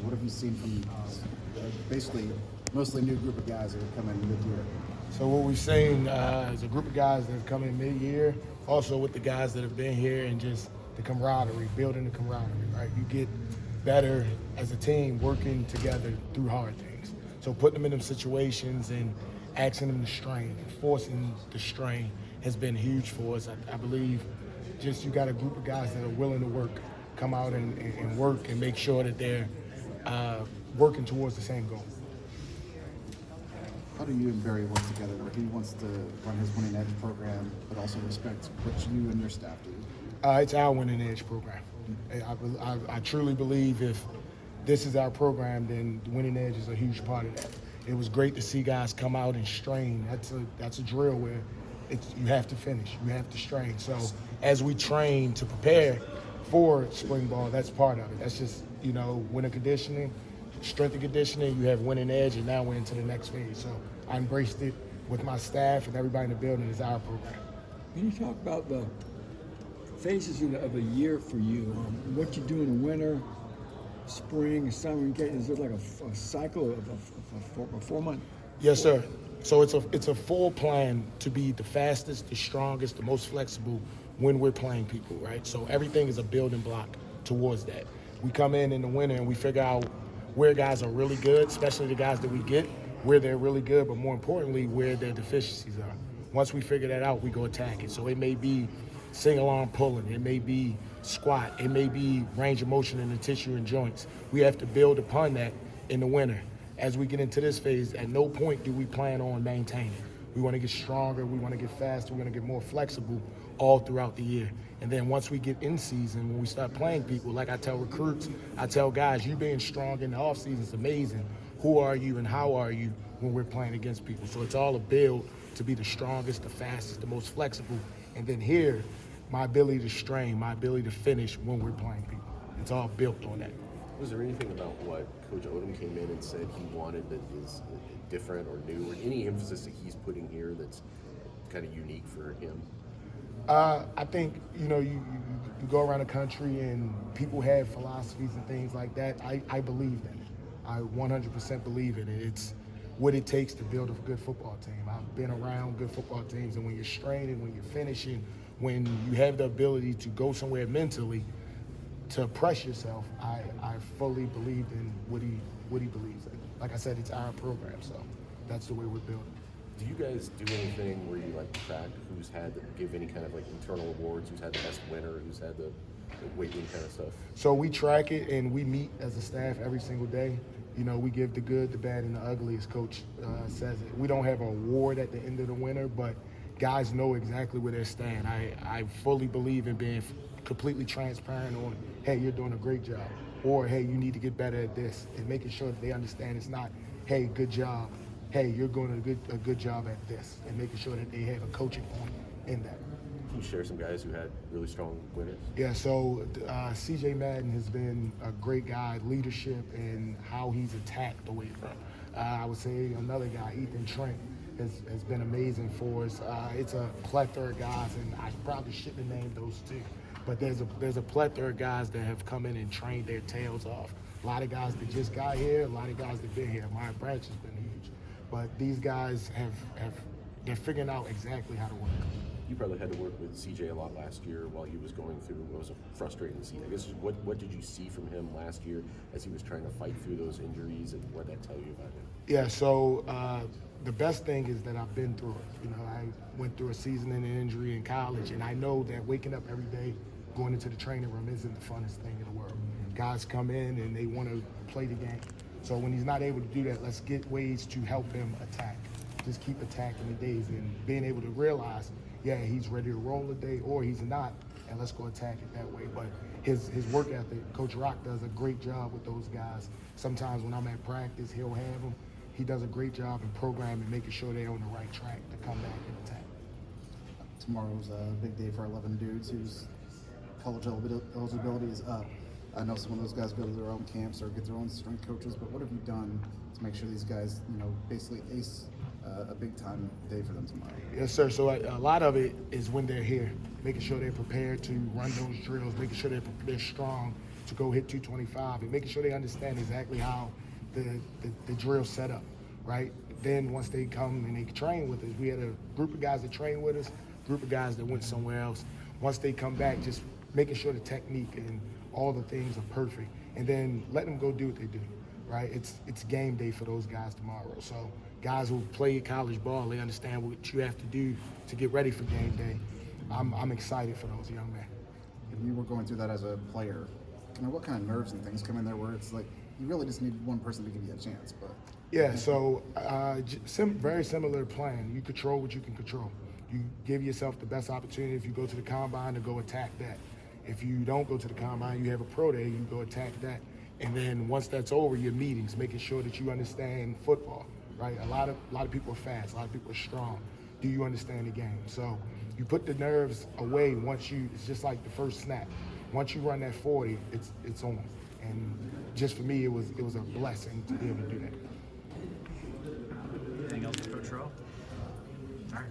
What have you seen from basically mostly new group of guys that have come in mid-year? So what we've seen is a group of guys that have come in mid-year, also with the guys that have been here, and just the camaraderie, building the camaraderie, right? You get better as a team working together through hard things. So putting them in them situations and asking them to strain, and forcing the strain has been huge for us. I believe just you got a group of guys that are willing to work, come out and work and make sure that they're working towards the same goal. How do you and Barry work together where he wants to run his winning edge program, but also respect what you and your staff do? It's our winning edge program. I truly believe if this is our program, then the winning edge is a huge part of that. It was great to see guys come out and strain. That's a drill where you have to finish, you have to strain. So as we train to prepare for spring ball, that's part of it. That's just, winter conditioning, strength and conditioning, you have winning edge, and now we're into the next phase. So I embraced it with my staff and everybody in the building. Is our program. Can you talk about the phases of the year for you? What you do in the winter, spring, summer? Is it like a cycle of a 4 month? Yes, sir. So it's a full plan to be the fastest, the strongest, the most flexible when we're playing people, right? So everything is a building block towards that. We come in the winter and we figure out where guys are really good, especially the guys that we get, where they're really good, but more importantly, where their deficiencies are. Once we figure that out, we go attack it. So it may be single arm pulling, it may be squat, it may be range of motion in the tissue and joints. We have to build upon that in the winter. As we get into this phase, at no point do we plan on maintaining. We want to get stronger, we want to get faster, we want to get more flexible all throughout the year. And then once we get in season, when we start playing people, like I tell recruits, I tell guys, you being strong in the offseason is amazing. Who are you and how are you when we're playing against people? So it's all a build to be the strongest, the fastest, the most flexible. And then here, my ability to strain, my ability to finish when we're playing people. It's all built on that. Was there anything about what Coach Odom came in and said he wanted that is different or new, or any emphasis that he's putting here that's kind of unique for him? I think, you go around the country and people have philosophies and things like that. I believe in it. I 100% believe in it. It's what it takes to build a good football team. I've been around good football teams, and when you're straining, when you're finishing, when you have the ability to go somewhere mentally to press yourself, I fully believed in what he believes in. Like I said, it's our program, so that's the way we're building. Do you guys do anything where you track who's give any kind of internal awards, who's had the best winner, who's had the weighting kind of stuff? So we track it, and we meet as a staff every single day. We give the good, the bad, and the ugly, as Coach says it. We don't have an award at the end of the winter, but guys know exactly where they stand. I fully believe in being completely transparent on, hey, you're doing a great job, or hey, you need to get better at this, and making sure that they understand it's not, hey, good job, hey, you're doing a good job at this, and making sure that they have a coaching point in that. Can you share some guys who had really strong winners? Yeah, so C.J. Madden has been a great guy, leadership and how he's attacked the weight room. I would say another guy, Ethan Trent, has been amazing for us. It's a plethora of guys, and I probably shouldn't have named those two, but there's a plethora of guys that have come in and trained their tails off. A lot of guys that just got here, a lot of guys that been here. Maya Branch has been huge, but these guys they're figuring out exactly how to work. You probably had to work with CJ a lot last year while he was going through what was a frustrating season. I guess what did you see from him last year as he was trying to fight through those injuries, and what did that tell you about him? Yeah, so the best thing is that I've been through it. I went through a season-ending injury in college, and I know that waking up every day, going into the training room isn't the funnest thing in the world. Guys come in and they want to play the game. So when he's not able to do that, let's get ways to help him attack. Just keep attacking the days and being able to realize, yeah, he's ready to roll today, or he's not, and let's go attack it that way. But his work ethic, Coach Rock does a great job with those guys. Sometimes when I'm at practice, he'll have them. He does a great job in programming, making sure they're on the right track to come back and attack. Tomorrow's a big day for 11 dudes whose college eligibility is up. I know some of those guys go to their own camps or get their own strength coaches, but what have you done to make sure these guys, basically ace a big-time day for them tomorrow? Yes, sir. So a lot of it is when they're here, making sure they're prepared to run those drills, making sure they're strong to go hit 225 and making sure they understand exactly how the drill set up, right? Then once they come and they train with us, we had a group of guys that train with us, group of guys that went somewhere else. Once they come back, just making sure the technique and all the things are perfect, and then let them go do what they do, right? It's game day for those guys tomorrow. So guys who play college ball, they understand what you have to do to get ready for game day. I'm excited for those young men. If you were going through that as a player, what kind of nerves and things come in there where it's like you really just need one person to give you a chance? But yeah, so very similar plan. You control what you can control. You give yourself the best opportunity if you go to the combine to go attack that. If you don't go to the combine, you have a pro day, you go attack that. And then once that's over, your meetings, making sure that you understand football, right? A lot of people are fast, a lot of people are strong. Do you understand the game? So you put the nerves away it's just like the first snap. Once you run that 40, it's on. And just for me, it was a blessing to be able to do that. Anything else for Coach Rowe? All right.